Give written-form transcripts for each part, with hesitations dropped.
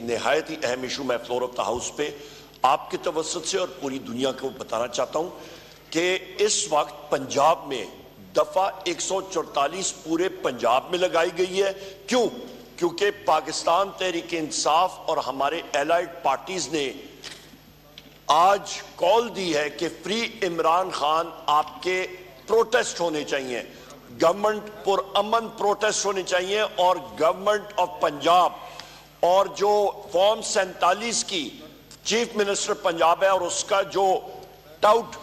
نہایت ہی اہم ایشو میں فلور آف دا ہاؤس پہ آپ کے توسط سے اور پوری دنیا کو بتانا چاہتا ہوں کہ اس وقت پنجاب میں دفعہ 144 پورے پنجاب میں لگائی گئی ہے. کیوں؟ کیونکہ پاکستان تحریک انصاف اور ہمارے الائیڈ پارٹیز نے آج کال دی ہے کہ فری عمران خان آپ کے پروٹیسٹ ہونے چاہیے, گورنمنٹ پر امن پروٹیسٹ ہونے چاہیے, اور گورنمنٹ آف پنجاب اور جو فارم 47 کی چیف منسٹر پنجاب ہے اور اس کا جو ٹاؤٹ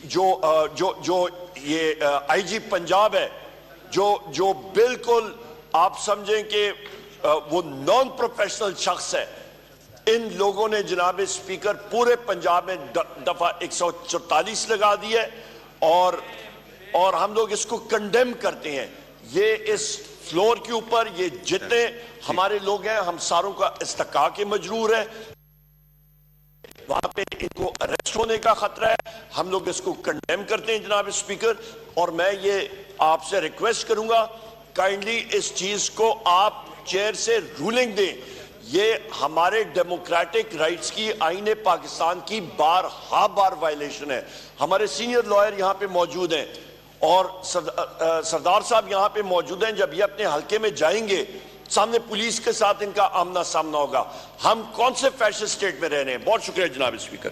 جو یہ آئی جی پنجاب ہے جو بالکل آپ سمجھیں کہ وہ نان پروفیشنل شخص ہے, ان لوگوں نے جناب اسپیکر پورے پنجاب میں دفعہ 144 لگا دی ہے اور ہم لوگ اس کو کنڈیم کرتے ہیں. یہ اس فلور کے اوپر یہ جتنے ہمارے لوگ ہیں ہم ساروں کا استحقاق کے مجرور ہے, وہاں پہ ان کو اریسٹ ہونے کا خطرہ ہے, ہم لوگ اس کو کنڈیم کرتے ہیں جناب اسپیکر. اور میں یہ آپ سے ریکویسٹ کروں گا کائنڈلی اس چیز کو آپ چیئر سے رولنگ دیں. یہ ہمارے ڈیموکریٹک رائٹس کی آئین پاکستان کی بار وائلیشن ہے. ہمارے سینئر لائر یہاں پہ موجود ہیں اور سردار صاحب یہاں پہ موجود ہیں. جب یہ اپنے حلقے میں جائیں گے سامنے پولیس کے ساتھ ان کا آمنا سامنا ہوگا. ہم کون سے فیشن سٹیٹ میں رہ رہے ہیں؟ بہت شکریہ جناب اسپیکر.